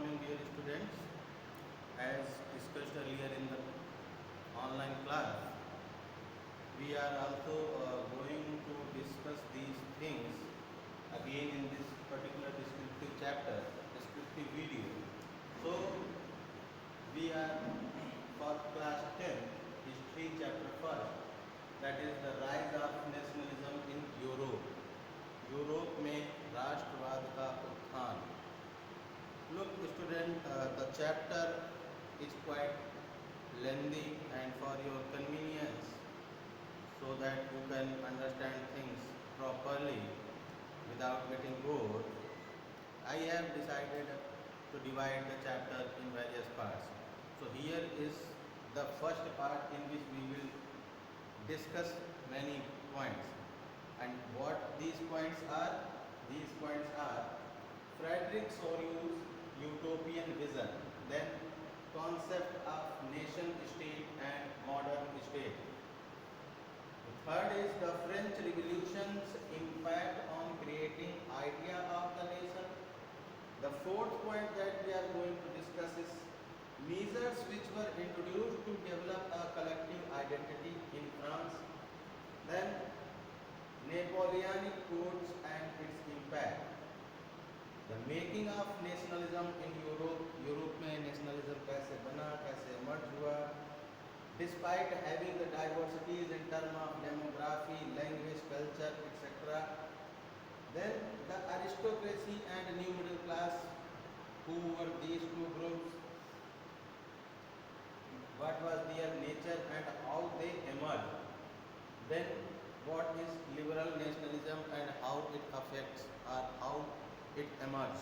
morning, dear students. As discussed earlier in the online class, we are also going to discuss these things again in this particular descriptive chapter, descriptive video. So, we are for class 10, history chapter 1, that is the rise of nationalism in Europe. Europe में राष्ट्रवाद का उत्थान. Look, student, the chapter is quite lengthy, and for your convenience, so that you can understand things properly without getting bored, I have decided to divide the chapter in various parts. So here is the first part in which we will discuss many points. And what these points are? These points are Frederick Soryu's utopian vision, then concept of nation state and modern state. The third is the French Revolution's impact on creating idea of the nation. The fourth point that we are going to discuss is measures which were introduced to develop a collective identity in France. Then Napoleonic codes and its impact. The making of nationalism in Europe. Europe में nationalism कैसे बना, कैसे emerge हुआ, despite having the diversities in terms of demography, language, culture, etc. Then the aristocracy and new middle class. Who were these two groups? What was their nature and how they emerged? Then what is liberal nationalism and how it affects or how it emerges.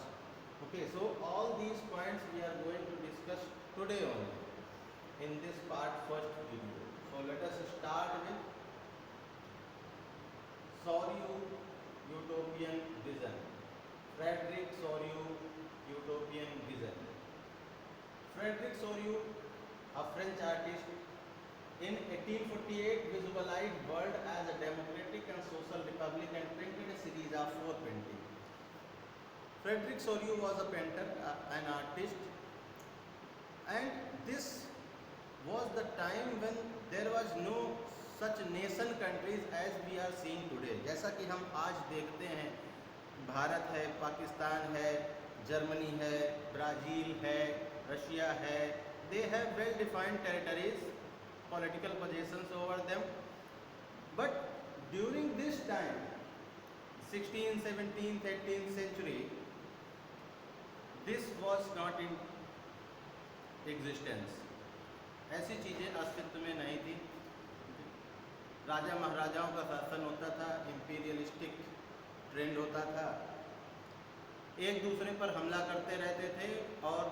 Okay, so all these points we are going to discuss today only in this part first video. So let us start with Soryu utopian vision. Frederick Soryu utopian vision. Frederick Soryu, a French artist, in 1848 visualized world as a democratic and social republic and printed a series of 4 paintings. Frederick Soryu was a painter, an artist, and this was the time when there was no such nation countries as we are seeing today. जैसा कि हम आज देखते हैं, भारत है, पाकिस्तान है, Germany है, Brazil है, रशिया है. They have well defined territories, political possessions over them, but during this time 16th, 17th, 18th century, this was not in existence. ऐसी चीज़ें अस्तित्व में नहीं थी. राजा महाराजाओं का शासन होता था, इम्पीरियलिस्टिक ट्रेंड होता था, एक दूसरे पर हमला करते रहते थे और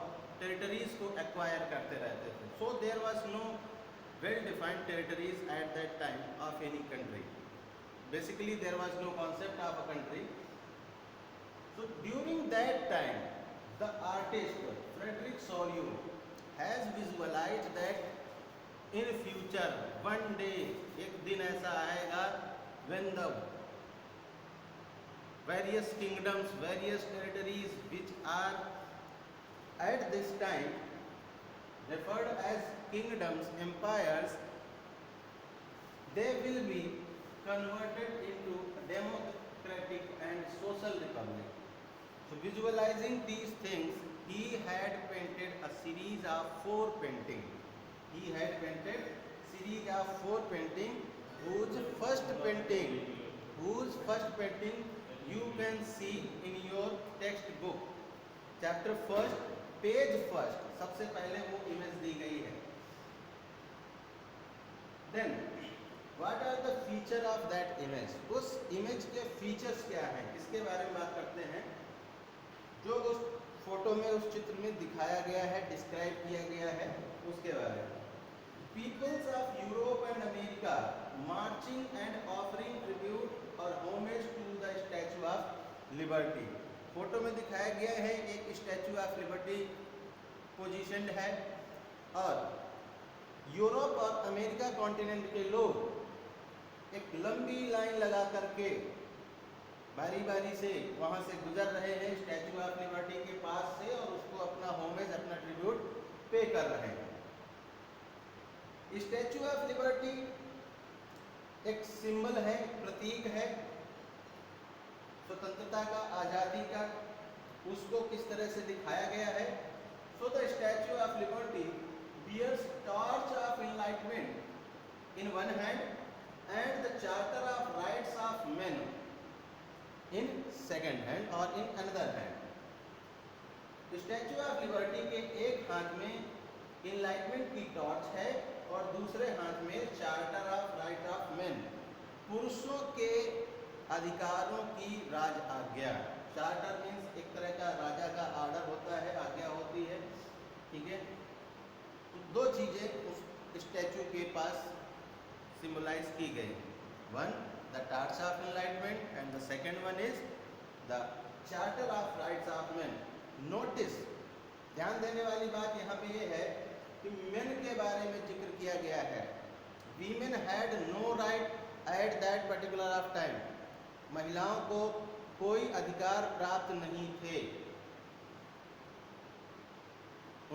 टेरिटरीज को एक्वायर करते रहते थे. So there was no well-defined territories at that time of any country. Basically, there was no concept of a country. So, during that time, the artist Frederick Soryu has visualized that in future, one day, एक दिन ऐसा आएगा when the various kingdoms, various territories which are at this time referred as kingdoms, empires, they will be converted into democratic and social republic. So visualizing these things, he had painted a series of 4 paintings. He had painted series of 4 paintings, whose first painting you can see in your textbook. Chapter 1, page first, सबसे पहले वो image दी गई है. Then what are the feature of that image. उस image के features क्या हैं, इसके बारे में बात करते हैं. जो उस फोटो में, उस चित्र में दिखाया गया है, डिस्क्राइब किया गया है, उसके बारे में. Peoples of Europe and America marching and offering tribute और homage to the statue of liberty. Photo में दिखाया गया है एक स्टैचू ऑफ लिबर्टी पोजीशनड है, और यूरोप और अमेरिका कॉन्टिनेंट के लोग एक लंबी लाइन लगा करके बारी बारी से वहाँ से गुजर रहे हैं स्टैचू ऑफ लिबर्टी के पास से और उसको अपना होमेज, अपना ट्रिब्यूट पे कर रहे हैं। स्टैचू ऑफ लिबर्टी एक सिंबल है, प्रतीक है स्वतंत्रता का, आज़ादी का। उसको किस तरह से दिखाया गया है? So the statue of liberty bears torch of enlightenment in one hand and the charter of rights of man in second hand और in another hand. Statue of liberty के एक हाथ में इनलाइटमेंट की टॉर्च है और दूसरे हाथ में charter of right of man, पुरुषों के अधिकारों की राज आज्ञा। चार्टर मीन्स एक तरह का राजा का आर्डर होता है, आज्ञा होती है, ठीक है। तो दो चीजें उस स्टैचू के पास सिंबलाइज की गई, one the torch of enlightenment and the second one is the charter of rights of man. Notice, ध्यान देने वाली बात यहाँ पे ये है कि मेन के बारे में जिक्र किया गया है। Women had no right at that particular of time. महिलाओं को कोई अधिकार प्राप्त नहीं थे।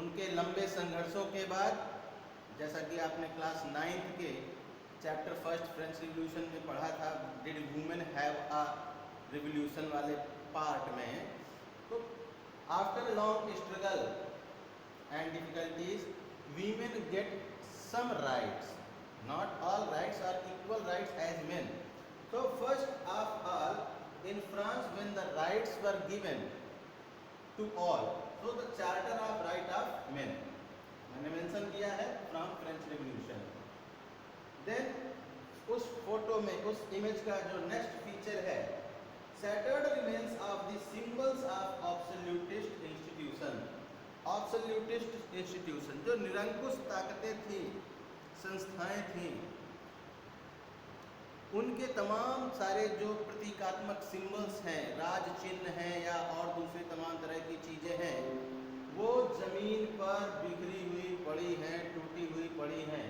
उनके लंबे संघर्षों के बाद, जैसा कि आपने क्लास 9th के चैप्टर फर्स्ट फ्रेंच रिवॉल्यूशन में पढ़ा था, did women have a revolution वाले पार्ट में, तो after long struggle and difficulties women get some rights, not all rights are equal rights as men. So first of all, in France, when the rights were given to all, so the Charter of Right of Men, मैंने mention किया है from French revolution. Then उस photo में, उस image का जो next feature है, shattered remains of the symbols of absolutist institution। absolutist institution जो निरंकुश ताकतें थी, संस्थाएं थी, उनके तमाम सारे जो प्रतीकात्मक सिंबल्स हैं, राज चिन्ह हैं या और दूसरी तमाम तरह की चीज़ें हैं, वो ज़मीन पर बिखरी हुई पड़ी हैं, टूटी हुई पड़ी हैं।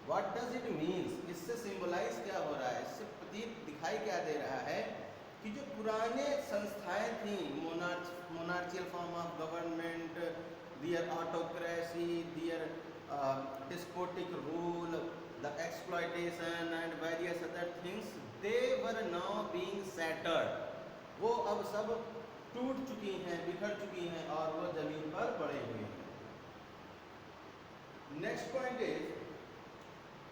What does it means? इससे सिंबलाइज क्या हो रहा है, इससे प्रतीक दिखाई क्या दे रहा है कि जो पुराने संस्थाएं थी, monarchial form of government, their autocracy, their despotic rule, the exploitation and various other things, they were now being shattered। वो अब सब टूट चुकी हैं, बिखर चुकी हैं और वो जमीन पर पड़े हुए हैं। Next point is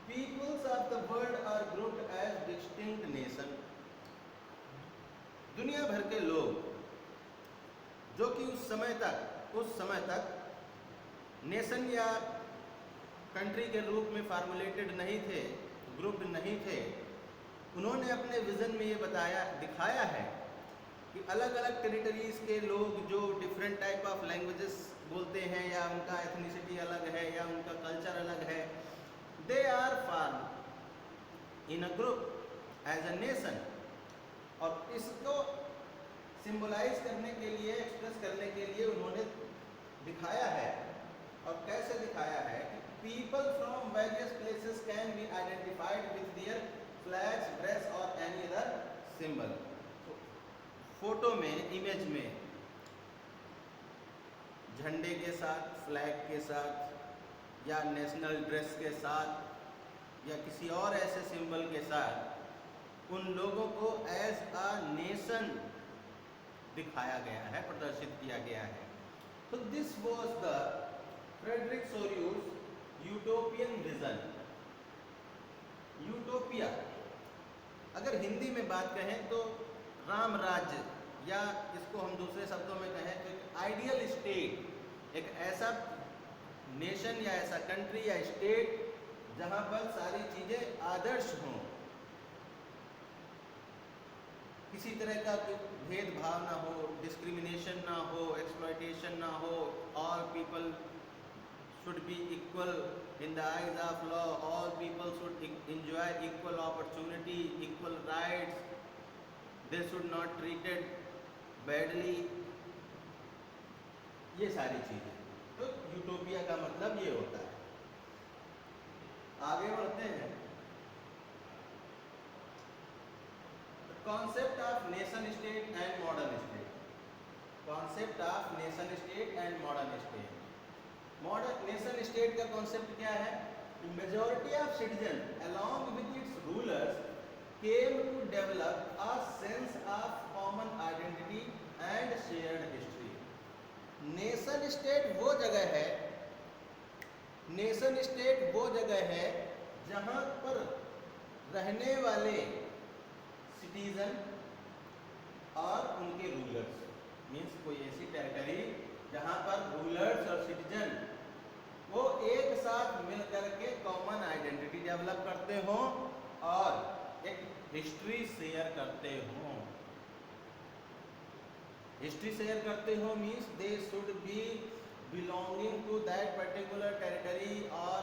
peoples of the world are grouped as distinct nation. दुनिया भर के लोग जो कि उस समय तक नेशन या कंट्री के रूप में फार्मुलेटेड नहीं थे, ग्रुप्ड नहीं थे, उन्होंने अपने विजन में ये दिखाया है कि अलग अलग टेरिटरीज के लोग जो डिफरेंट टाइप ऑफ लैंग्वेजेस बोलते हैं या उनका एथनिसिटी अलग है या उनका कल्चर अलग है, they are form in a group as a nation. और इसको सिंबलाइज करने के लिए, एक्सप्रेस करने के लिए उन्होंने दिखाया है। और कैसे दिखाया है कि people from various places can be identified with their flags, dress or any other symbol। तो फोटो में, इमेज में झंडे के साथ, फ्लैग के साथ या नेशनल ड्रेस के साथ या किसी और ऐसे सिंबल के साथ उन लोगों को एज अ नेशन दिखाया गया है, प्रदर्शित किया गया है। तो this was the Frederic Sorrieu's utopian vision. Utopia अगर हिंदी में बात कहें तो राम राज्य, या इसको हम दूसरे शब्दों में कहें तो एक आइडियल स्टेट, एक ऐसा नेशन या ऐसा कंट्री या स्टेट जहां पर सारी चीज़ें आदर्श हों, किसी तरह का भेदभाव ना हो, डिस्क्रिमिनेशन ना हो, एक्सप्लॉयटेशन ना हो, all people should be equal in the eyes of law, all people should enjoy equal opportunity, equal rights, they should not treated badly, ये सारी चीज़ें। तो यूटोपिया का मतलब ये होता है। आगे बढ़ते हैं। concept of nation state and modern state. Concept of nation state and modern state. Modern nation state का concept क्या है? Majority of citizens along with its rulers came to develop a sense of common identity and shared history. Nation state वो जगह है, nation state वो जगह है जहाँ पर रहने वाले सिटीजन और उनके रूलर्स, मीन्स कोई ऐसी टेरिटरी जहाँ पर रूलर्स और सिटीजन वो एक साथ मिलकर के कॉमन आइडेंटिटी डेवलप करते हों और एक हिस्ट्री शेयर करते हों. हिस्ट्री शेयर करते हो means they should be belonging to that particular territory or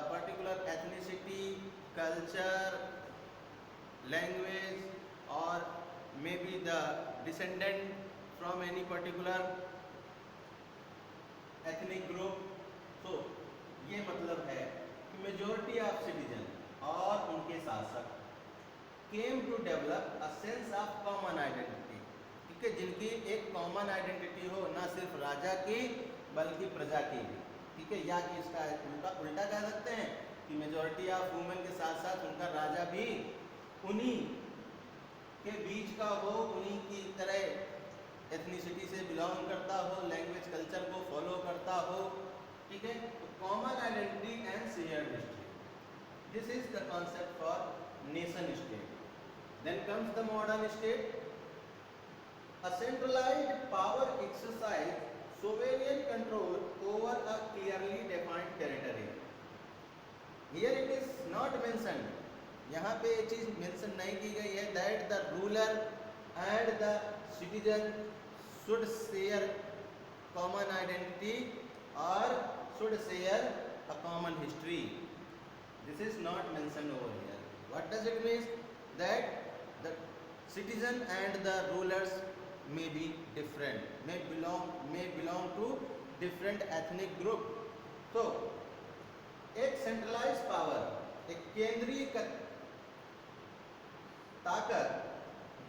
particular ethnicity, culture, language, or maybe the descendant from any particular ethnic group. So ये मतलब है कि majority of citizen और उनके शासक came to develop a sense of common identity. ठीक है, जिनकी एक कॉमन आइडेंटिटी हो, ना सिर्फ राजा की बल्कि प्रजा की भी. ठीक है, या कि इसका उल्टा कह सकते हैं कि मेजॉरिटी ऑफ वुमेन के साथ साथ उनका राजा भी उन्हीं के बीच का हो, उन्हीं की तरह एथनिसिटी से बिलोंग करता हो, लैंग्वेज कल्चर को फॉलो करता हो. ठीक है, तो common identity and shared history, this is the concept for nation state. Then comes the modern state. A centralized power exercise sovereign control over a clearly defined territory. Here it is not mentioned. यहाँ पे ये चीज mention नहीं की गई है that the ruler and the citizen should share common identity or should share a common history. This is not mentioned over here. What does it mean? That the citizen and the rulers may be different, may belong to different ethnic group. तो एक centralise power, एक केंद्रीय ताकत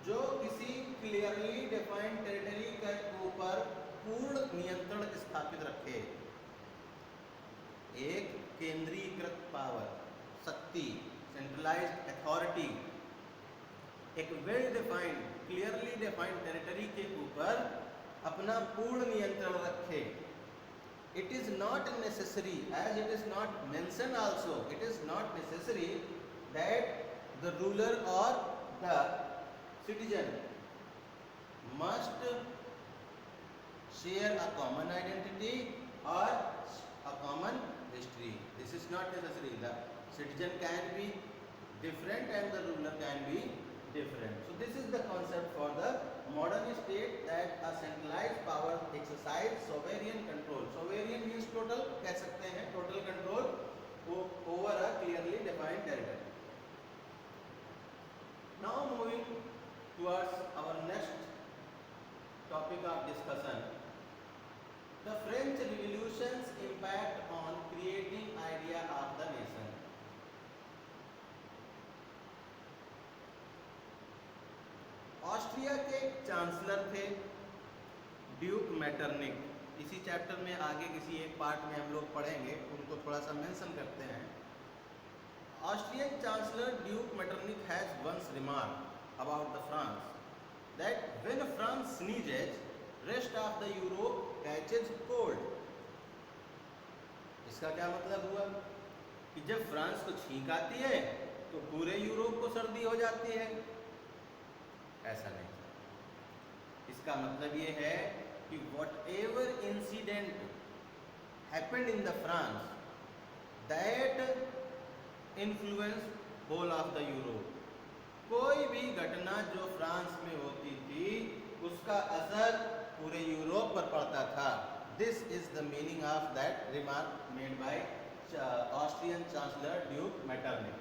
जो किसी clearly defined territory के ऊपर पूर्ण नियंत्रण स्थापित रखे. एक केंद्रीकृत पावर, शक्ति, सेंट्रलाइज्ड अथॉरिटी एक well defined clearly defined territory के ऊपर अपना पूर्ण नियंत्रण रखे. It is not necessary, as it is not mention also, it is not necessary that the ruler और the citizen must share a common identity और a common history. This is not necessary. The citizen can be different and the ruler can be different. So this is the concept for the modern state, that a centralized power exercise sovereign control. Sovereign means total, कह सकते हैं total control over a clearly defined territory. Now moving towards our next topic of discussion, the French Revolution's impact on creating idea of the nation. Austria के chancellor थे Duke Metternich. इसी chapter में आगे किसी एक पार्ट में हम लोग पढ़ेंगे, उनको थोड़ा सा मेंशन करते हैं. Austrian chancellor Duke Metternich has once remark about the France that when France sneezes rest of the Europe catches cold. इसका क्या मतलब हुआ कि जब फ्रांस को छींक आती है तो पूरे यूरोप को सर्दी हो जाती है. ऐसा नहीं. इसका मतलब ये है कि whatever incident happened in the France that influenced whole of the Europe. कोई भी घटना जो फ्रांस में होती थी उसका असर पूरे यूरोप पर पड़ता था. This is the meaning of that remark made by Austrian Chancellor Duke Metternich.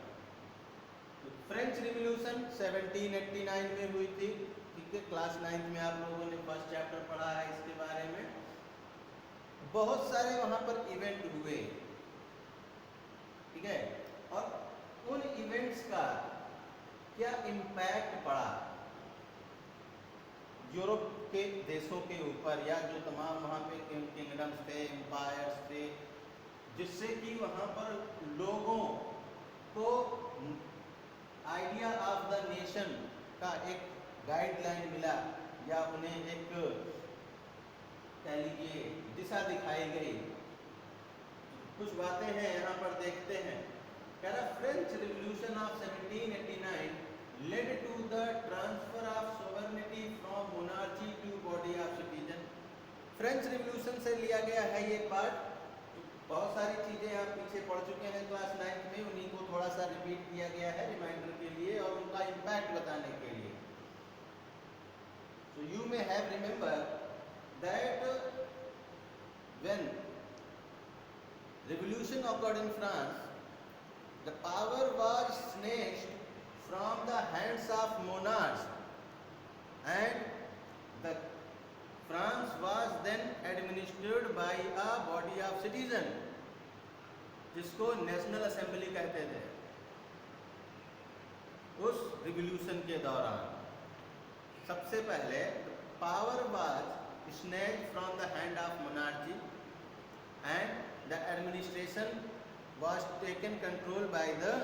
French revolution 1789 में हुई थी. ठीक है, क्लास 9th में आप लोगों ने फर्स्ट चैप्टर पढ़ा है इसके बारे में. बहुत सारे वहाँ पर इवेंट हुए. ठीक है, और उन इवेंट्स का क्या इम्पैक्ट पड़ा यूरोप के देशों के ऊपर, या जो तमाम वहाँ पे किंगडम्स थे, एम्पायर्स थे, जिससे कि वहाँ पर लोगों को आइडिया ऑफ द नेशन का एक गाइडलाइन मिला, या उन्हें एक कह लीजिए दिशा दिखाई गई। कुछ बातें हैं यहाँ पर देखते हैं। कह रहा French revolution of 1789 led to the transfer of sovereignty from monarchy to body of citizen। French revolution से लिया गया है ये पार्ट। बहुत सारी चीजें आप पीछे पढ़ चुके हैं क्लास 9 में, उन्हीं को थोड़ा सा रिपीट किया गया है रिमाइंडर के लिए और उनका इम्पैक्ट बताने के लिए। So you may have remembered that when revolution occurred in France, the power was snatched from the hands of monarchs, and the France was then administered by a body of citizen, जिसको national assembly कहते थे। उस revolution के दौरान सबसे पहले power was snatched from the hand of monarchy and the administration was taken control by the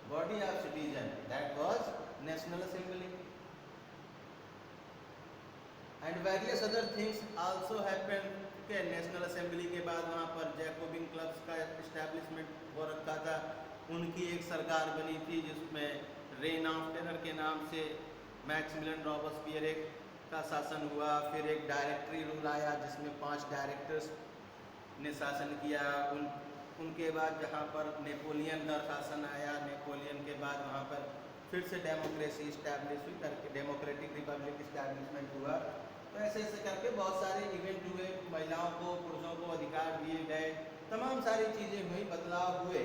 body of citizen, that was national assembly. And various other things also happened के national assembly के बाद वहाँ पर Jacobian clubs का establishment हो रखा था। उनकी एक सरकार बनी थी जिसमें रेन ऑफ टेरर के नाम से मैक्सिमिलियन रॉबस्पियर का शासन हुआ। फिर एक डायरेक्टरी रूल आया जिसमें 5 डायरेक्टर्स ने शासन किया। उनके बाद जहाँ पर नेपोलियन का शासन आया, नेपोलियन के बाद वहाँ पर फिर से डेमोक्रेसी इस्टेब्लिश हुई करके डेमोक्रेटिक रिपब्लिक इस्टेब्लिशमेंट हुआ। तो ऐसे ऐसे करके बहुत सारे इवेंट हुए, महिलाओं को पुरुषों को अधिकार दिए गए, तमाम सारी चीज़ें हुई, बदलाव हुए।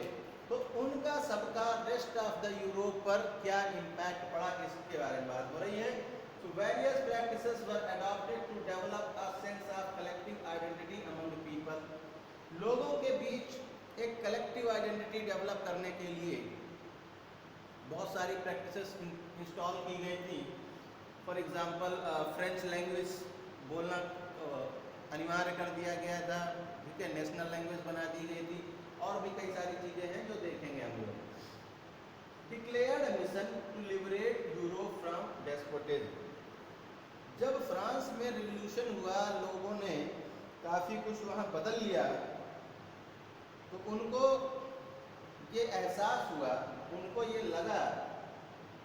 तो उनका सबका रेस्ट ऑफ द यूरोप पर क्या इम्पैक्ट पड़ा, इसके बारे में बात हो रही है। So various practices were adopted to develop a sense of collective identity among the people। लोगों के बीच एक कलेक्टिव आइडेंटिटी डेवलप करने के लिए बहुत सारी प्रैक्टिसेस इंस्टॉल की गई थी। फॉर एग्जांपल फ्रेंच लैंग्वेज बोलना अनिवार्य कर दिया गया था, ठीक है, नेशनल लैंग्वेज बना दी गई थी, और भी कई सारी चीज़ें हैं जो देखेंगे हम लोग। Declared mission to liberate Europe from despotism. जब फ्रांस में रिवॉल्यूशन हुआ, लोगों ने काफ़ी कुछ वहाँ बदल लिया, तो उनको ये एहसास हुआ, उनको ये लगा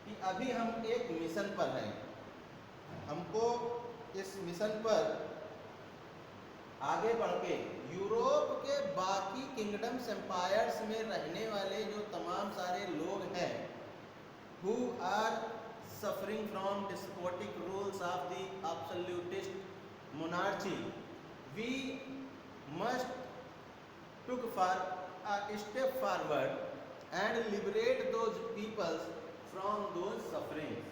कि अभी हम एक मिशन पर हैं, हमको इस मिशन पर आगे बढ़ के यूरोप के बाकी किंगडम्स एम्पायर्स में रहने वाले जो तमाम सारे लोग हैं who are suffering from despotic rules of the absolutist monarchy, we must took for a step forward and liberate those peoples from those sufferings।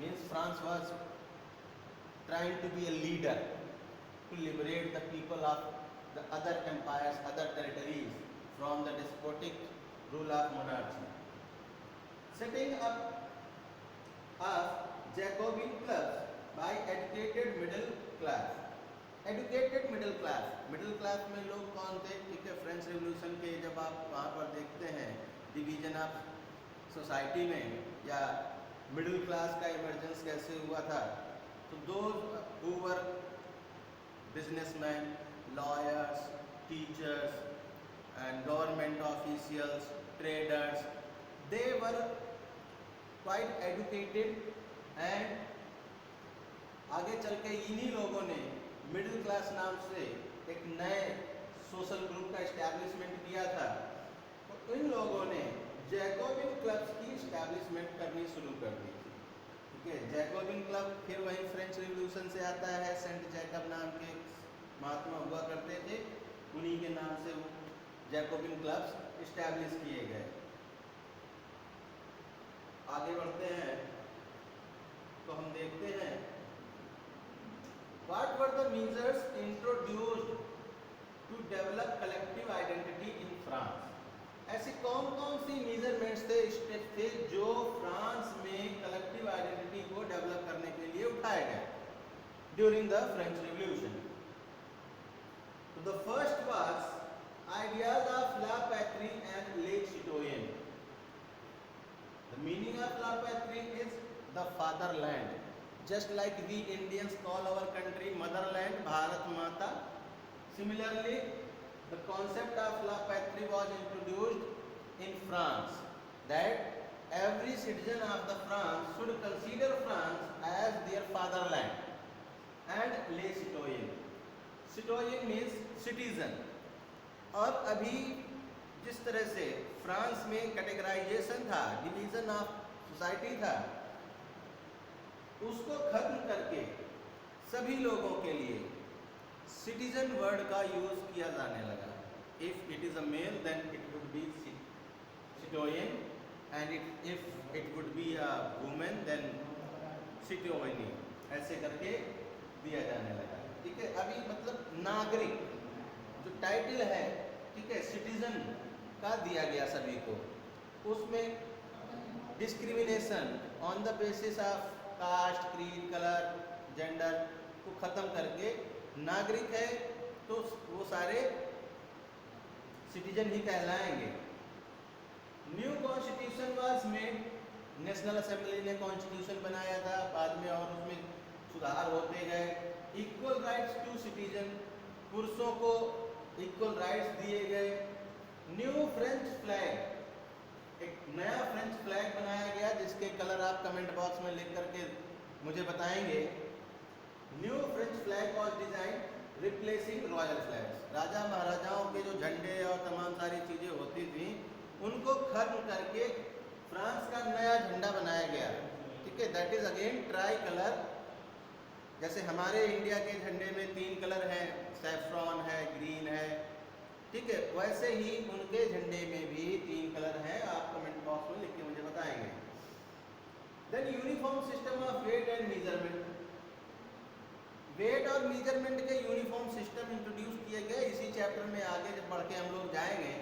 Means France was trying to be a leader to liberate the people of the other empires, other territories from the despotic rule of monarchy। Setting up of Jacobin clubs by educated middle class। Educated middle class में लोग कौन थे, ठीक है, French revolution के जब आप वहाँ पर देखते हैं डिवीजन ऑफ सोसाइटी में या मिडिल क्लास का इमर्जेंस कैसे हुआ था, तो those who were businessman, lawyers, teachers and government officials, traders, they were quite educated. And आगे चल के इन्हीं लोगों ने मिडिल क्लास नाम से एक नए सोशल ग्रुप का इस्टेब्लिशमेंट किया था। तो इन लोगों ने जैकोबिन क्लब्स की इस्टेब्लिशमेंट करनी शुरू कर दी थी, ठीक है। जैकोबिन क्लब फिर वही फ्रेंच रिवॉल्यूशन से आता है। सेंट जैकब नाम के महात्मा हुआ करते थे, उन्हीं के नाम से वो जैकोबिन क्लब्स इस्टेब्लिश किए गए। आगे बढ़ते हैं तो हम देखते हैं What were the measures introduced to develop collective identity in France? ऐसी कौन कौन सी मेजरमेंट्स थे, स्टेप थे जो फ्रांस में कलेक्टिव आइडेंटिटी को डेवलप करने के लिए उठाए during the French Revolution. So the first was ideas of la patrie and les citoyens. The meaning of la patrie is the fatherland. Just like we Indians call our country motherland, Bharat Mata. Similarly, the concept of la patrie was introduced in France, that every citizen of the France should consider France as their fatherland. And les citoyens, citoyen means citizen. और अभी जिस तरह से France में categorisation था, division of society था, उसको खत्म करके सभी लोगों के लिए सिटीजन वर्ड का यूज किया जाने लगा. If it is a male then it would be citoyen, and if it would be a women then citoyenne, ऐसे करके दिया जाने लगा. ठीक है, अभी मतलब नागरिक जो टाइटल है, ठीक है, सिटीजन का दिया गया सभी को. उसमें discrimination on the basis of caste, creed, colour, gender को ख़त्म करके नागरिक है तो वो सारे सिटीजन ही कहलाएंगे. New constitution was made, national assembly ने कॉन्स्टिट्यूशन बनाया था, बाद में और उसमें सुधार होते गए. इक्वल राइट्स टू सिटीजन, पुरुषों को इक्वल राइट्स दिए गए. न्यू फ्रेंच फ्लैग, एक नया फ्रेंच फ्लैग बनाया गया जिसके कलर आप कमेंट बॉक्स में लिख करके मुझे बताएंगे. New French flag was design replacing royal flags. राजा महाराजाओं के जो झंडे और तमाम सारी चीज़ें होती थी उनको खत्म करके फ्रांस का नया झंडा बनाया गया. ठीक है, that is again try colour. जैसे हमारे इंडिया के झंडे में 3 कलर हैं, सैफ्रॉन है, ग्रीन है, ठीक है, वैसे ही उनके झंडे में भी 3 कलर हैं. आप कमेंट बॉक्स में लिख के मुझे बताएंगे. Then uniform system of weight and measurement. Weight और मेजरमेंट के यूनिफॉर्म सिस्टम इंट्रोड्यूस किए गए. इसी चैप्टर में आगे जब बढ़ के हम लोग जाएंगे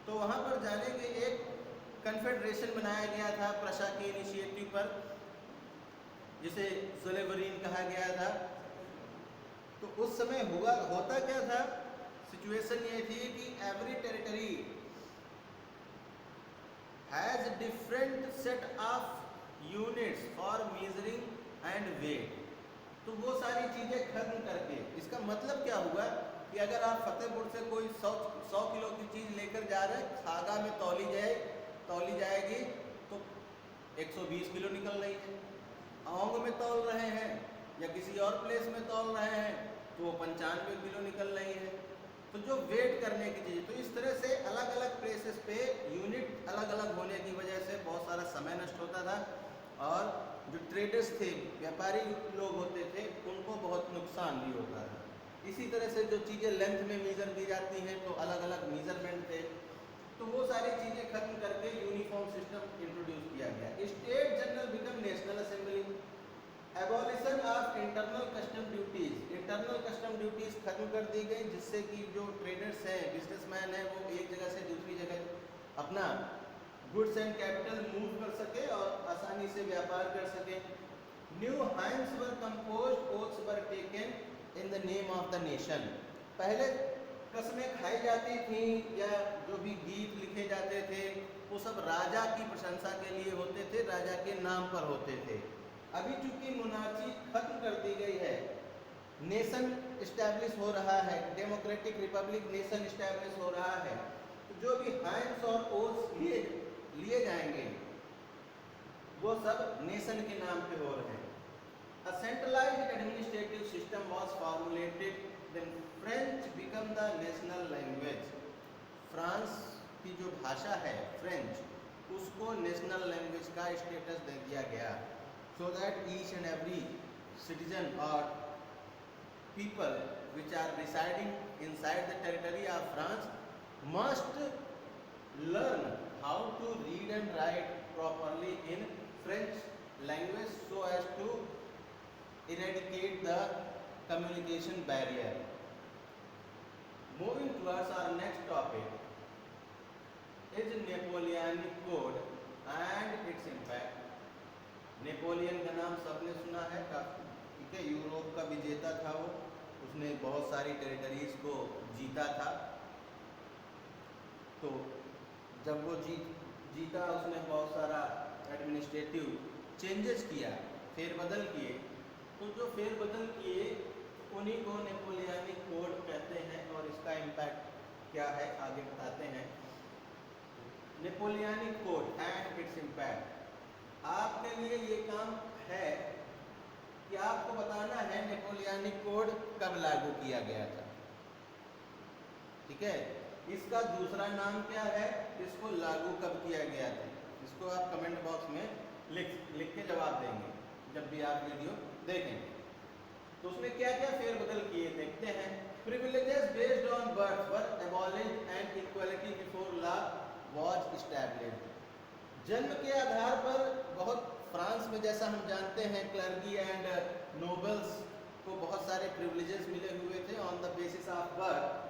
तो वहाँ पर जाने के एक कन्फेडरेशन बनाया गया था प्रशा के इनिशिएटिव पर, जिसे सोलेवरीन कहा गया था. तो उस समय होता क्या था, सिचुएशन ये थी कि every territory has different set of units for measuring and weight. तो वो सारी चीज़ें खत्म करके, इसका मतलब क्या हुआ कि अगर आप फतेहपुर से कोई 100 किलो की चीज़ लेकर जा रहे हैं, सागा में तौली जाएगी तो 120 किलो निकल रही है. औंग में तौल रहे हैं या किसी और प्लेस में तौल रहे हैं तो वो 95 किलो निकल रही है. तो जो वेट करने की चीज़, तो इस तरह से अलग अलग प्लेसेस पे यूनिट अलग अलग होने की वजह से बहुत सारा समय नष्ट होता था और जो ट्रेडर्स थे, व्यापारी लोग होते थे, उनको बहुत नुकसान भी होता था. इसी तरह से जो चीज़ें लेंथ में मेज़र की जाती हैं तो अलग अलग मेजरमेंट थे. तो वो सारी चीज़ें खत्म करके यूनिफॉर्म सिस्टम इंट्रोड्यूस किया गया. State general become national assembly. Abolition of internal custom duties. Internal custom duties खत्म कर दी गई जिससे कि जो ट्रेडर्स हैं, बिजनेसमैन हैं, वो एक जगह से दूसरी जगह अपना गुड्स एंड कैपिटल मूव कर सके और आसानी से व्यापार कर सके. New hymns were composed, oaths were taken in the name of the nation. पहले कसमें खाई जाती थी या जो भी गीत लिखे जाते थे वो सब राजा की प्रशंसा के लिए होते थे, राजा के नाम पर होते थे. अभी चूंकि मोनार्ची खत्म कर दी गई है, नेशन इस्टेब्लिश हो रहा है, डेमोक्रेटिक रिपब्लिक नेशन इस्टेब्लिश हो रहा है, तो जो भी हाइम्स और ओथ्स लिए जाएंगे वो सब नेशन के नाम पे हो रहे हैं. A centralized administrative system was formulated, then French became the national language. France की जो भाषा है फ्रेंच, उसको नेशनल लैंग्वेज का स्टेटस दे दिया गया. So that each and every citizen or people which are residing inside the territory of France must learn how to read and write properly in French language so as to eradicate the communication barrier. Moving towards our next topic is Napoleonic Code and its impact. Napoleon का नाम सबने सुना है, काफी ठीक है, Europe का विजेता था वो, उसने बहुत सारी टेरिटरीज को जीता था। तो जब वो जीता उसने बहुत सारा एडमिनिस्ट्रेटिव चेंजेस किया, फेरबदल किए। तो जो फेरबदल किए उन्हीं को नेपोलियनिक कोड कहते हैं, और इसका इम्पैक्ट क्या है आगे बताते हैं। Napoleonic code and its impact, आपके लिए ये काम है कि आपको बताना है नेपोलियनिक कोड कब लागू किया गया था। ठीक है, इसका दूसरा नाम क्या है, इसको लागू कब किया गया था, इसको आप कमेंट बॉक्स में लिख के जवाब देंगे जब भी आप वीडियो देखेंगे। तो उसमें क्या क्या फेरबदल किए देखते हैं। Privileges based on birth were abolished and equality before law was established. जन्म के आधार पर बहुत, फ्रांस में जैसा हम जानते हैं क्लर्गी एंड नोबल्स को बहुत सारे प्रिविलेजेस मिले हुए थे on the basis of birth.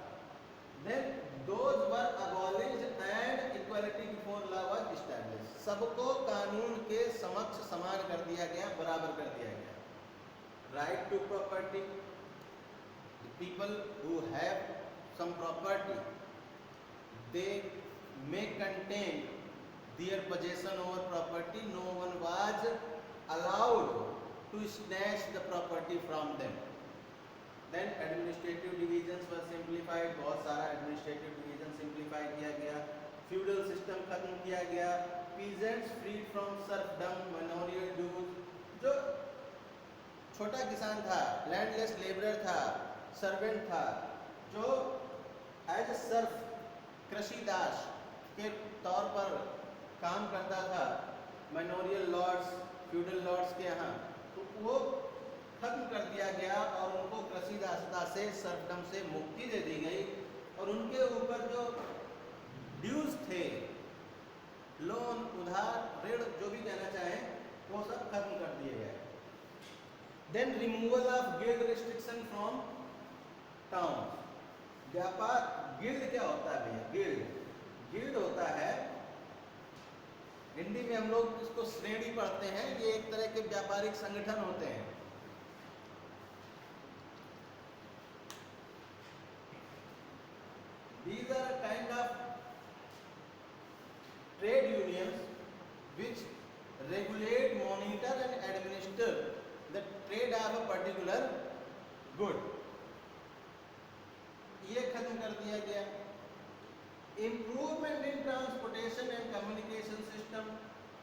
Then those were abolished and equality before law was established. सबको कानून के समक्ष समान कर दिया गया, बराबर कर दिया गया। Right to property, the people who have some property, they may contain their possession over property. No one was allowed to snatch the property from them. Then administrative divisions were simplified, बहुत सारा administrative division simplify किया गया। feudal system खत्म किया गया। peasants freed from serfdom, manorial dues, जो छोटा किसान था, लैंडलेस लेबरर था, सर्वेंट था, जो एज ए सर्फ, कृषिदास के तौर पर काम करता था मैनोरियल लॉर्ड्स, फ्यूडल लॉर्ड्स के यहाँ, तो वो खत्म कर दिया गया और उनको कृषिदासता से, सर्फडम से मुक्ति दे दी गई, और उनके ऊपर जो ड्यूज थे, लोन, उधार, ऋण, जो भी कहना चाहें, वो सब खत्म कर दिए गए। Then removal of guild restriction from town. व्यापार, गिल्ड क्या होता है भैया? गिल्ड होता है, हिंदी में हम लोग इसको श्रेणी पढ़ते हैं, ये एक तरह के व्यापारिक संगठन होते हैं। These are a kind of trade unions which regulate, monitor and administer the trade of a particular good. ये खत्म कर दिया गया। Improvement in transportation and communication system,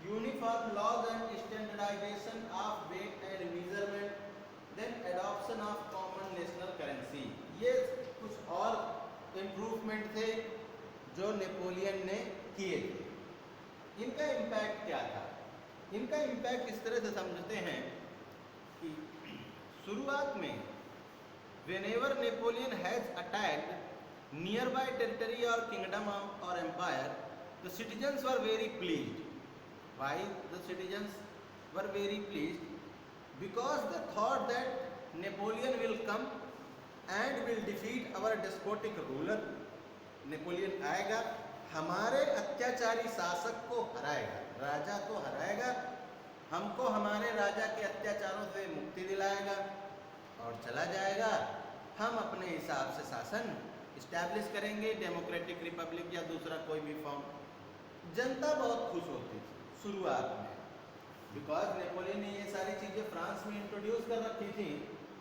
uniform laws and standardization of weight and measurement, then adoption of common national currency. ये कुछ और improvement थे जो नेपोलियन ने किए थे। इनका इम्पैक्ट क्या था? इनका इम्पैक्ट इस तरह से समझते हैं कि शुरुआत में whenever Napoleon has attacked nearby territory or kingdom or empire, the citizens were very pleased. Why the citizens were very pleased? Because they thought that Napoleon will come and will defeat our despotic ruler. Napoleon आएगा, हमारे अत्याचारी शासक को हराएगा, राजा को हराएगा, हमको हमारे राजा के अत्याचारों से मुक्ति दिलाएगा और चला जाएगा। हम अपने हिसाब से शासन इस्टेब्लिश करेंगे, डेमोक्रेटिक रिपब्लिक या दूसरा कोई भी फॉर्म। जनता बहुत खुश होती थी शुरुआत में, बिकॉज नेपोलियन ने ये सारी चीज़ें फ्रांस में इंट्रोड्यूस कर रखी थी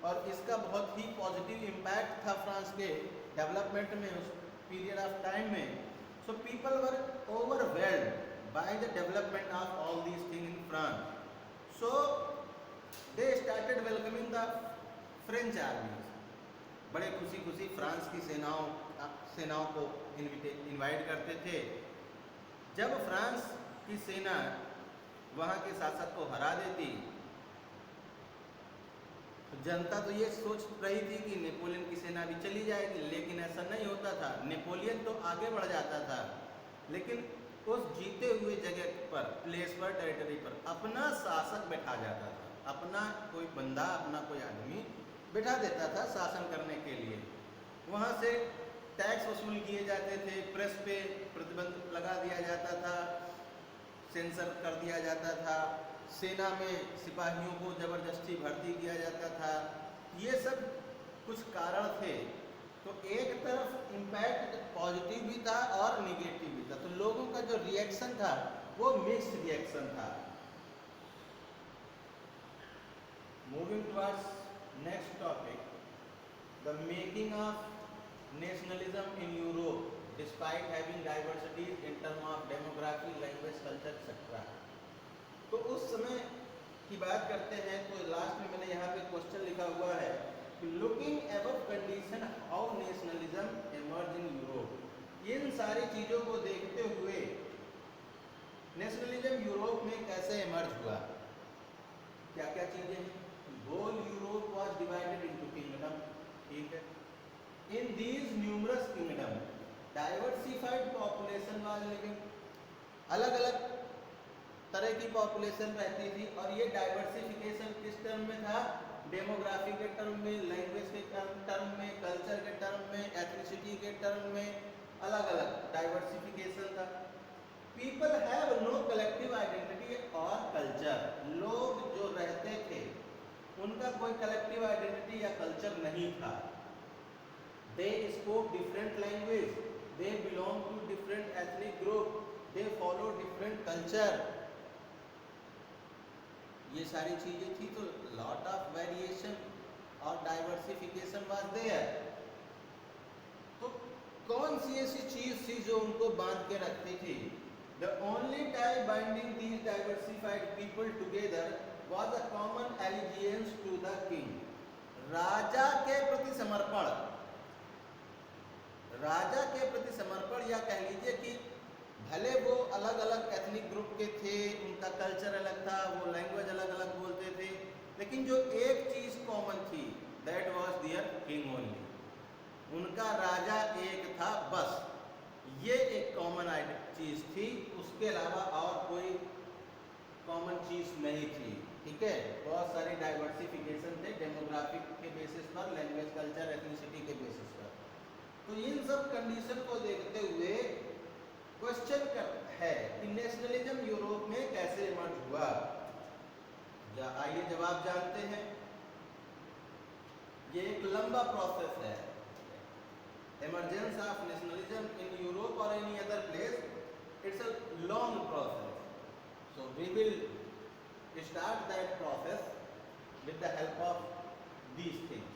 और इसका बहुत ही पॉजिटिव इम्पैक्ट था फ्रांस के डेवलपमेंट में उस पीरियड ऑफ टाइम में। So people were overwhelmed by the development of all these thing in France. So they started welcoming the French army. बड़े खुशी खुशी फ्रांस की सेनाओं को इनवाइट करते थे। जब फ्रांस की सेना वहाँ के शासक को हरा देती, जनता तो ये सोच रही थी कि नेपोलियन की सेना भी चली जाएगी, लेकिन ऐसा नहीं होता था। नेपोलियन तो आगे बढ़ जाता था, लेकिन उस जीते हुए जगह पर, प्लेस पर, टेरिटरी पर अपना शासक बैठा जाता था, अपना कोई बंदा, अपना कोई आदमी बैठा देता था शासन करने के लिए। वहाँ से टैक्स वसूल किए जाते थे, प्रेस पे प्रतिबंध लगा दिया जाता था, सेंसर कर दिया जाता था, सेना में सिपाहियों को ज़बरदस्ती भर्ती किया जाता था, ये सब कुछ कारण थे। तो एक तरफ इम्पैक्ट पॉजिटिव भी था और निगेटिव भी था, तो लोगों का जो रिएक्शन था वो मिक्स रिएक्शन था। Moving towards next topic, the making of nationalism in Europe despite having diversities in term of demography, language, culture etcetera. तो उस समय की बात करते हैं, तो लास्ट में मैंने यहाँ पे क्वेश्चन लिखा हुआ है कि looking above condition how nationalism emerge in Europe. इन सारी चीज़ों को देखते हुए नेशनलिज्म यूरोप में कैसे इमर्ज हुआ, क्या क्या चीज़ें हैं। Whole Europe was divided into kingdom, ठीक है। In these numerous kingdom diversified population was living, अलग अलग तरह की पॉपुलेशन रहती थी, और ये डाइवर्सिफिकेशन किस टर्म में था, डेमोग्राफी के टर्म में, लैंग्वेज के टर्म में, कल्चर के टर्म में, एथनिसिटी के टर्म में, अलग अलग डाइवर्सिफिकेशन था। People have no collective identity और कल्चर, लोग जो रहते थे उनका कोई कलेक्टिव आइडेंटिटी या कल्चर नहीं था। They spoke different language, they belong to different ethnic group, they follow different culture, ये सारी चीजें थी। तो लॉट ऑफ वेरिएशन और डाइवर्सिफिकेशन वाज देयर। तो कौन सी ऐसी चीज थी जो उनको बांध के रखती थी? The only tie binding these diversified people together was a common allegiance to the king. राजा के प्रति समर्पण, राजा के प्रति समर्पण, या कह लीजिए कि भले वो अलग अलग एथनिक ग्रुप के थे, उनका कल्चर अलग था, वो लैंग्वेज अलग अलग बोलते थे, लेकिन जो एक चीज कॉमन थी, that was there king only, उनका राजा एक था बस, ये एक कॉमन चीज थी, उसके अलावा और कोई कॉमन चीज नहीं थी, ठीक है। बहुत सारे डाइवर्सिफिकेशन थे डेमोग्राफिक के बेसिस पर, लैंग्वेज, कल्चर, एथनिसिटी के बेसिस पर। तो इन सब कंडीशन को देखते हुए क्वेश्चन है कि नेशनलिज्म यूरोप में कैसे इमर्ज हुआ। आइए जवाब जानते हैं। ये एक लंबा प्रोसेस है। Emergence of nationalism in Europe or any other place, it's a long process. So we will start that process with the help of these things.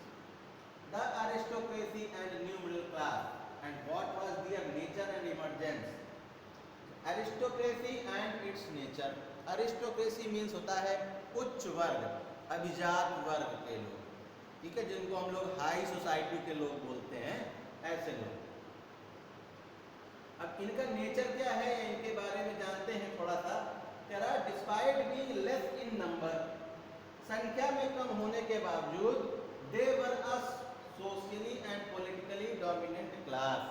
The aristocracy and new middle class, and what was their nature and emergence. Aristocracy and its nature. Aristocracy means होता है उच्च वर्ग, अभिजात वर्ग के लोग, ठीक है, जिनको हम लोग हाई सोसाइटी के लोग बोलते हैं, ऐसे लोग। अब इनका नेचर क्या है, इनके बारे में जानते हैं थोड़ा सा। Despite being less in number, संख्या में कम होने के बावजूद, they were a socially and politically dominant class,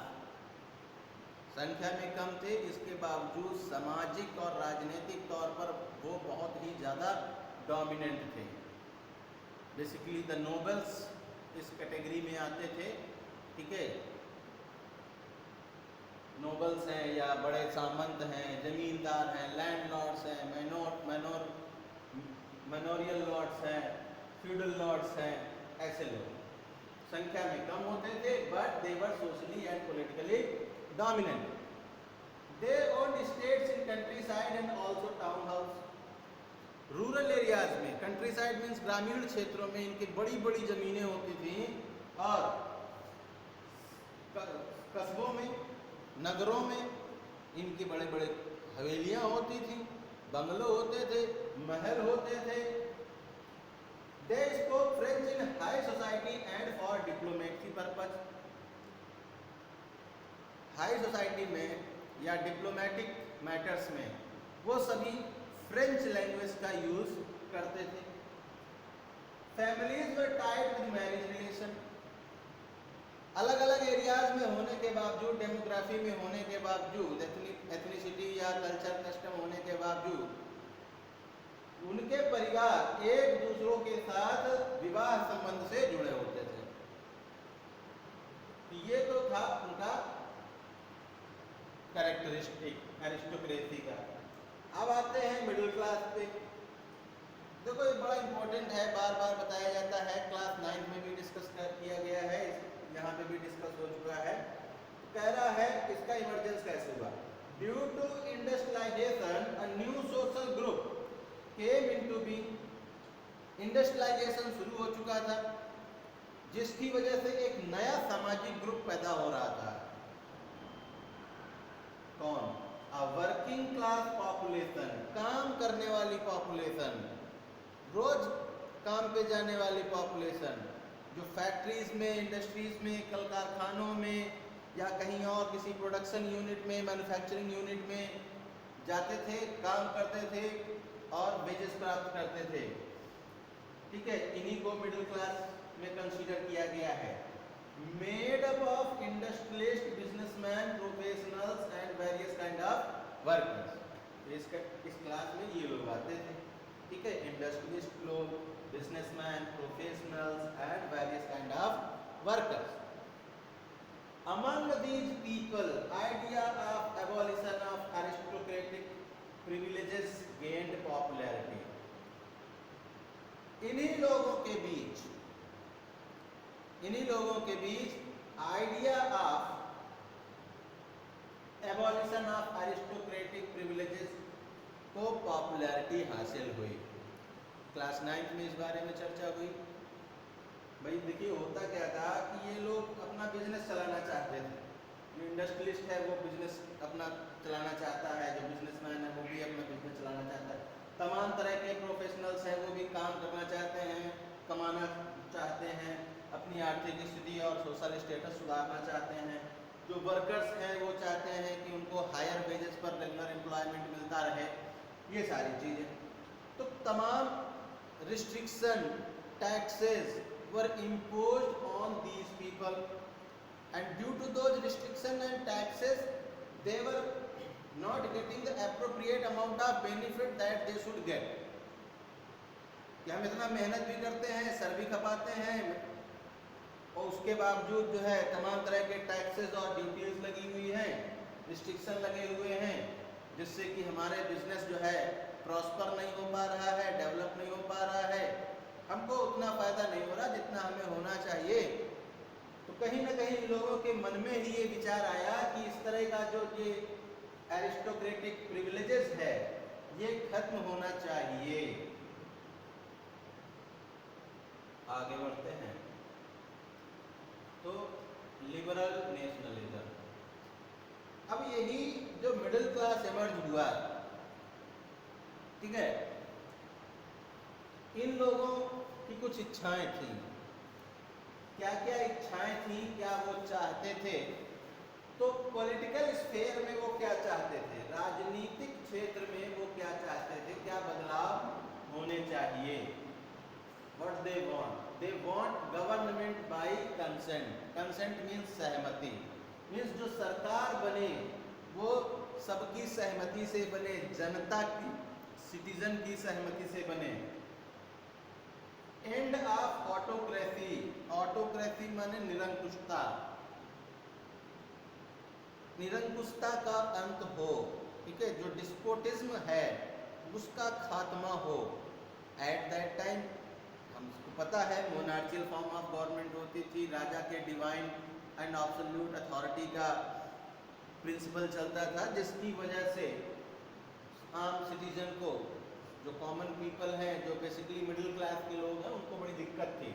संख्या में कम थे, इसके बावजूद सामाजिक और राजनीतिक तौर पर वो बहुत ही ज़्यादा डोमिनेंट थे। बेसिकली द नोबल्स इस कैटेगरी में आते थे, ठीक है। नोबल्स हैं या बड़े सामंत हैं, जमींदार हैं, लैंडलॉर्ड्स हैं, मैनोरियल लॉर्ड्स हैं, फ्यूडल लॉर्ड्स हैं, ऐसे लोग संख्या में कम होते थे, but they were socially and politically dominant. They owned states in country side and also town house. Rural areas में, कंट्री साइड मीन्स ग्रामीण क्षेत्रों में, इनकी बड़ी बड़ी जमीनें होती थी, और कस्बों में, नगरों में इनकी बड़े बड़े हवेलियां होती थी, बंगलो होते थे, महल होते थे। They spoke French in high society and for diplomacy purpose. High society में या डिप्लोमेटिक मैटर्स में वो सभी फ्रेंच लैंग्वेज का यूज करते थे। Families were tied with marriage relation, अलग अलग एरियाज में होने के बावजूद, डेमोग्राफी में होने के बावजूद, एथनिसिटी या कल्चर कस्टम होने के बावजूद, उनके परिवार एक दूसरों के साथ विवाह संबंध से जुड़े होते थे। ये तो था उनका कैरेक्टरिस्टिक एरिस्टोक्रेसी का। अब आते हैं मिडिल क्लास पे। देखो ये बड़ा इंपॉर्टेंट है, बार बार बताया जाता है, क्लास 9 में भी डिस्कस किया गया है, यहाँ पे भी डिस्कस हो चुका है। तो कह रहा है इसका इमरजेंस कैसे हुआ। Due to industrialisation a new social group came into being. Industrialisation शुरू हो चुका था जिसकी वजह से एक नया सामाजिक ग्रुप पैदा हो रहा था। कौन? अ वर्किंग क्लास पॉपुलेशन, काम करने वाली पॉपुलेशन, रोज काम पे जाने वाली पॉपुलेशन, जो फैक्ट्रीज में, इंडस्ट्रीज में, कल कारखानों में या कहीं और किसी प्रोडक्शन यूनिट में, मैन्युफैक्चरिंग यूनिट में जाते थे, काम करते थे और वेजेस प्राप्त करते थे। ठीक है, इन्हीं को मिडिल क्लास में कंसीडर किया गया है। Made up of industrialist, businessman, professionals and various kind of workers. इस क्लास में ये लोग आते थे। ठीक है, इंडस्ट्रियलिस्ट लोग, businessman, professionals and various kind of workers. Among these people idea of abolition of aristocratic privileges gained popularity. इन्हीं लोगों के बीच idea of abolition of aristocratic privileges को पॉपुलैरिटी हासिल हुई। क्लास 9 में इस बारे में चर्चा हुई। भाई देखिए होता क्या था कि ये लोग अपना बिजनेस चलाना चाहते थे। जो इंडस्ट्रियलिस्ट है वो बिजनेस अपना चलाना चाहता है, जो बिजनेसमैन है वो भी अपना बिजनेस चलाना चाहता है, तमाम तरह के प्रोफेशनल्स हैं वो भी काम करना चाहते हैं, कमाना चाहते हैं, अपनी आर्थिक स्थिति और सोशल स्टेटस सुधारना चाहते हैं। जो वर्कर्स हैं वो चाहते हैं कि उनको हायर वेजेस पर रेगुलर एम्प्लॉयमेंट मिलता रहे, ये सारी चीज़ें। तो तमाम restriction, taxes were imposed on these people, and due to those restrictions and taxes they were not getting the appropriate amount of benefit that they should get। कि हम इतना मेहनत भी करते हैं, सर भी खपाते हैं और उसके बावजूद जो है तमाम तरह के टैक्सेस और ड्यूटीज लगी हुई हैं, रिस्ट्रिक्शन लगे हुए हैं, जिससे कि हमारे बिजनेस जो है प्रॉस्पर नहीं हो पा रहा है, डेवलप नहीं हो पा रहा है, हमको उतना फायदा नहीं हो रहा जितना हमें होना चाहिए। तो कहीं ना कहीं लोगों के मन में ही ये विचार आया कि इस तरह का जो ये एरिस्टोक्रेटिक प्रिविलेजेस है ये खत्म होना चाहिए। आगे बढ़ते हैं। तो लिबरल नेशनलिज्म। अब यही जो मिडिल क्लास इमर्ज हुआ, ठीक है, इन लोगों की कुछ इच्छाएं थी। क्या क्या इच्छाएं थी, क्या वो चाहते थे? तो पॉलिटिकल स्फेयर में वो क्या चाहते थे, राजनीतिक क्षेत्र में वो क्या चाहते थे, क्या बदलाव होने चाहिए? What they want government by consent. Consent means सहमति, मीन्स जो सरकार बने वो सबकी सहमति से बने, जनता की, सिटीजन की सहमति से बने। End of autocracy. ऑटोक्रेसी माने निरंकुशता, निरंकुशता का अंत हो। ठीक है, जो डिस्पोटिज्म है उसका खात्मा हो। एट दैट टाइम हमको पता है मोनार्चियल फॉर्म ऑफ गवर्नमेंट होती थी, राजा के डिवाइन एंड एब्सोल्यूट अथॉरिटी का प्रिंसिपल चलता था, जिसकी वजह से आम सिटीजन को, जो कॉमन पीपल हैं, जो बेसिकली मिडिल क्लास के लोग हैं, उनको बड़ी दिक्कत थी।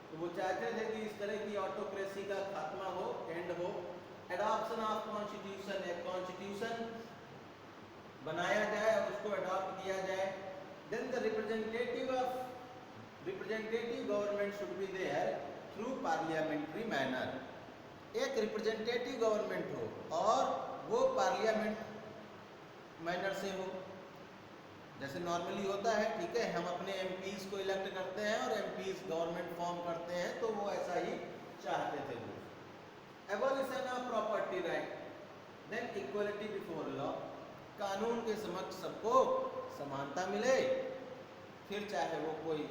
तो वो चाहते थे कि इस तरह की ऑटोक्रेसी का खात्मा हो, एंड हो। एडॉप्शन ऑफ कॉन्स्टिट्यूशन, एक कॉन्स्टिट्यूशन बनाया जाए और उसको अडॉप्ट किया जाए। Then the representative government should be there through parliamentary manner. एक रिप्रेजेंटेटिव गवर्नमेंट हो और वो पार्लियामेंट मैनर से हो, जैसे नॉर्मली होता है। ठीक है, हम अपने एमपीज को इलेक्ट करते हैं और एमपीज गवर्नमेंट फॉर्म करते हैं, तो वो ऐसा ही चाहते थे वो। Abolition of property right, then equality before law. कानून के समक्ष सबको समानता मिले, फिर चाहे वो कोई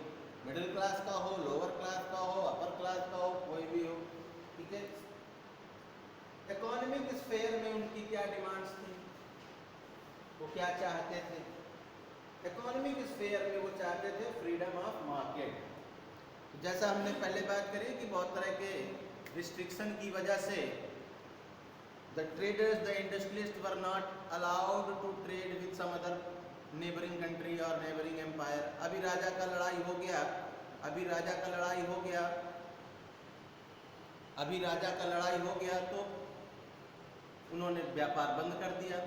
मिडिल क्लास का हो, लोअर क्लास का हो, अपर क्लास का हो, कोई भी हो। ठीक है, इकोनॉमिक स्फेयर में उनकी क्या डिमांड्स थी, वो क्या चाहते थे? इकोनॉमिक स्फीयर में वो चाहते थे फ्रीडम ऑफ मार्केट। जैसा हमने पहले बात करी कि बहुत तरह के रिस्ट्रिक्शन की वजह से the traders, the industrialists were not allowed to trade with some other neighboring country or neighboring empire। अभी राजा का लड़ाई हो गया, अभी राजा का लड़ाई हो गया, अभी राजा का लड़ाई हो गया तो उन्होंने व्यापार बंद कर दिया।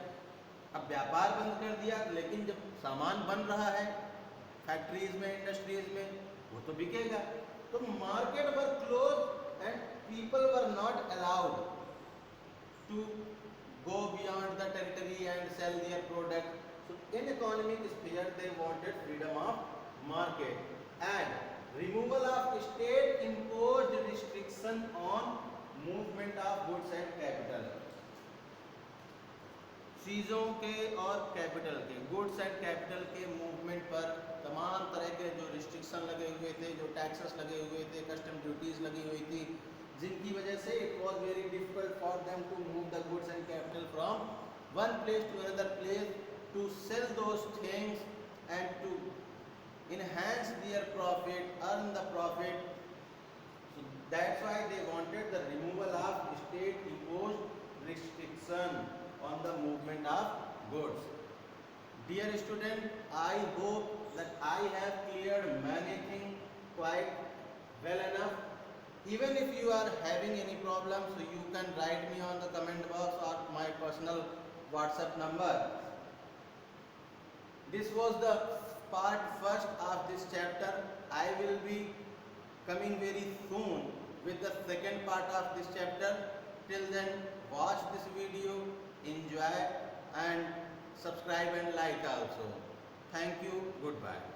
अब व्यापार बंद कर दिया, लेकिन जब सामान बन रहा है फैक्ट्रीज में, इंडस्ट्रीज में, वो तो बिकेगा। तो market were close and people were not allowed to go beyond the territory and sell their product. So in economic sphere they wanted freedom of market and removal of state imposed restriction on movement of goods and capital। चीज़ों के और capital के, goods and capital के movement पर तमाम तरह के जो रिस्ट्रिक्शन लगे हुए थे, जो टैक्सेस लगे हुए थे, कस्टम ड्यूटीज़ लगी हुई थी, जिनकी वजह से it was very difficult for them to move the goods and capital from one place to another place to sell those things and to enhance their profit, earn the profit। So that's why they wanted the removal of state imposed restriction on the movement of goods। Dear student, I hope that I have cleared many things quite well enough। Even if you are having any problem, so you can write me on the comment box or my personal WhatsApp number। This was the part first of this chapter। I will be coming very soon with the second part of this chapter। Till then, watch this video, enjoy and subscribe and like also। Thank you, goodbye।